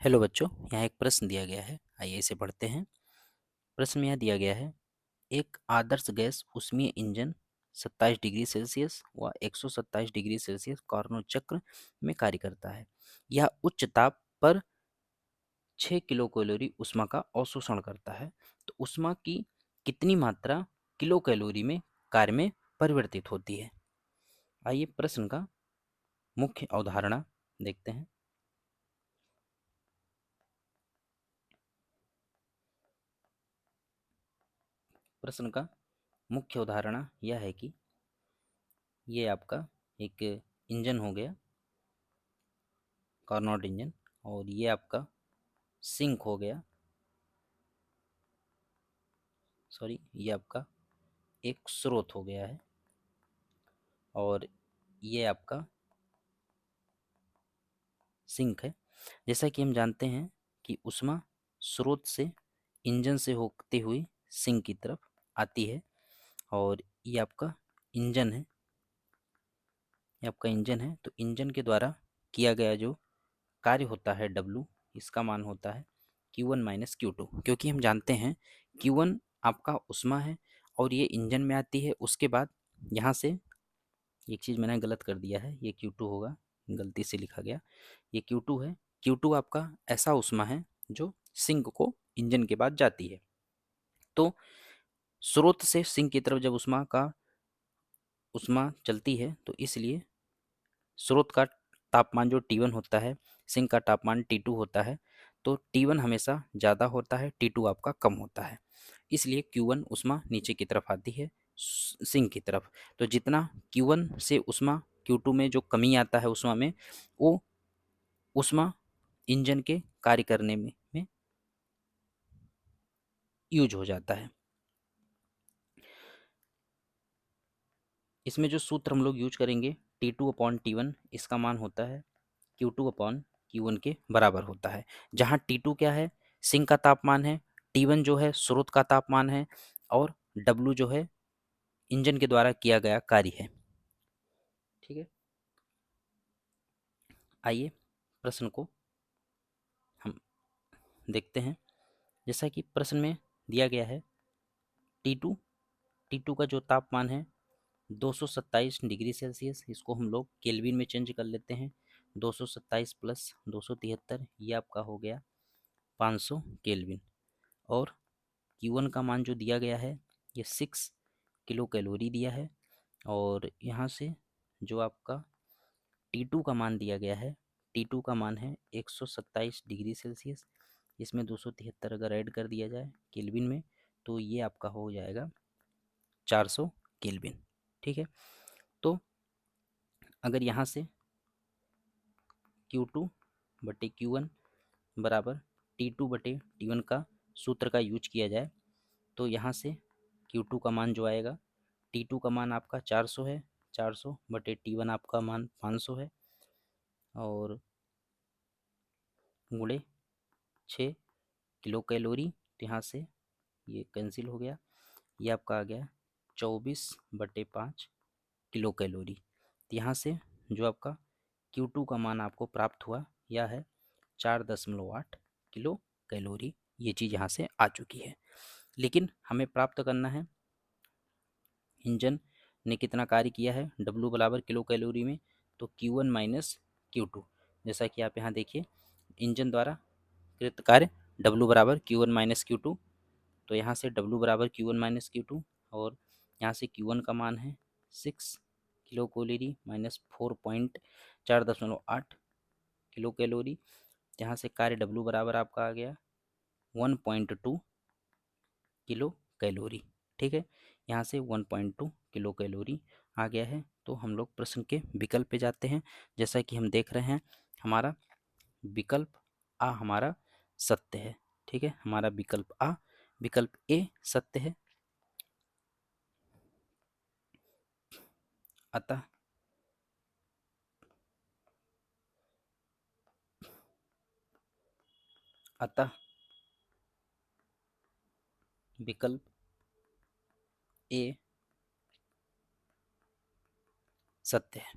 Hello बच्चों, यहाँ एक प्रश्न दिया गया है। आइए इसे पढ़ते हैं। प्रश्न में यह दिया गया है, एक आदर्श गैस ऊष्मीय इंजन 27 डिग्री सेल्सियस व 127 डिग्री सेल्सियस कार्नोट चक्र में कार्य करता है। यह उच्च ताप पर 6 किलो कैलोरी ऊष्मा का अवशोषण करता है। तो ऊष्मा की कितनी मात्रा किलो कैलोरी में कार्य में परिवर्तित होती है? आइए प्रश्न का मुख्य अवधारणा देखते हैं। प्रश्न का मुख्य अवधारणा यह है कि ये आपका एक इंजन हो गया, कार्नोट इंजन, और ये आपका सिंक हो गया, सॉरी, ये आपका एक स्रोत हो गया है, और ये आपका सिंक है। जैसा कि हम जानते हैं कि ऊष्मा स्रोत से इंजन से होते हुए सिंक की तरफ आती है, और ये आपका इंजन है। ये आपका इंजन है, तो इंजन के द्वारा किया गया जो कार्य होता है W, इसका मान होता है Q1 माइनस Q2, क्योंकि हम जानते हैं Q1 आपका ऊष्मा है और ये इंजन में आती है। उसके बाद यहाँ से एक चीज़ मैंने गलत कर दिया है, ये Q2 होगा, गलती से लिखा गया, ये Q2 है। Q2 आपका ऐसा ऊष्मा है जो सिंक को इंजन के बाद जाती है। तो स्रोत से सिंक की तरफ जब ऊष्मा चलती है, तो इसलिए स्रोत का तापमान जो T1 होता है, सिंक का तापमान T2 होता है। तो T1 हमेशा ज़्यादा होता है, T2 आपका कम होता है। इसलिए Q1 ऊष्मा नीचे की तरफ आती है सिंक की तरफ। तो जितना Q1 से ऊष्मा Q2 में जो कमी आता है ऊष्मा में, वो ऊष्मा इंजन के कार्य करने में यूज हो जाता है। इसमें जो सूत्र हम लोग यूज करेंगे, T2/T1, इसका मान होता है Q2/Q1 के बराबर होता है। जहाँ T2 क्या है, सिंक का तापमान है, T1 जो है स्रोत का तापमान है, और W जो है इंजन के द्वारा किया गया कार्य है। ठीक है, आइए प्रश्न को हम देखते हैं। जैसा कि प्रश्न में दिया गया है, T2 T2 का जो तापमान है 227 डिग्री सेल्सियस, इसको हम लोग केल्विन में चेंज कर लेते हैं। 227 प्लस 273, ये आपका हो गया 500 केल्विन। और Q1 का मान जो दिया गया है, ये 6 किलो कैलोरी दिया है। और यहाँ से जो आपका T2 का मान दिया गया है, T2 का मान है 127 डिग्री सेल्सियस। इसमें 273 अगर ऐड कर दिया जाए केल्विन में, तो ये आपका हो जाएगा 400 केल्विन। ठीक है, तो अगर यहाँ से Q2/Q1 बराबर T2/T1 का सूत्र का यूज किया जाए, तो यहाँ से Q2 का मान जो आएगा, T2 का मान आपका 400 है, 400/T1 आपका मान 500 है, और गुणे 6 किलो कैलोरी। तो यहाँ से ये कैंसिल हो गया, ये आपका आ गया 24/5 किलो कैलोरी। तो यहाँ से जो आपका Q2 का मान आपको प्राप्त हुआ, यह है 4.8 किलो कैलोरी। ये चीज़ यहाँ से आ चुकी है। लेकिन हमें प्राप्त करना है इंजन ने कितना कार्य किया है W बराबर किलो कैलोरी में, तो Q1 माइनस Q2। जैसा कि आप यहाँ देखिए, इंजन द्वारा कृत कार्य W बराबर Q1 माइनस Q2। तो यहाँ से W बराबर Q1 माइनस Q2, और यहाँ से Q1 का मान है 6 kilo calorie minus 4.8 kilo calorie. यहाँ से कार्य W बराबर आपका आ गया 1.2 किलो कैलोरी। ठीक है, यहाँ से 1.2 किलो कैलोरी आ गया है। तो हम लोग प्रश्न के विकल्प पे जाते हैं। जैसा कि हम देख रहे हैं, हमारा विकल्प आ हमारा सत्य है। ठीक है, हमारा विकल्प आ, विकल्प ए सत्य है। अतः अतः विकल्प ए सत्य है।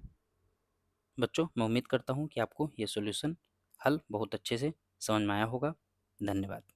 बच्चों, मैं उम्मीद करता हूँ कि आपको ये सॉल्यूशन हल बहुत अच्छे से समझ में आया होगा। धन्यवाद।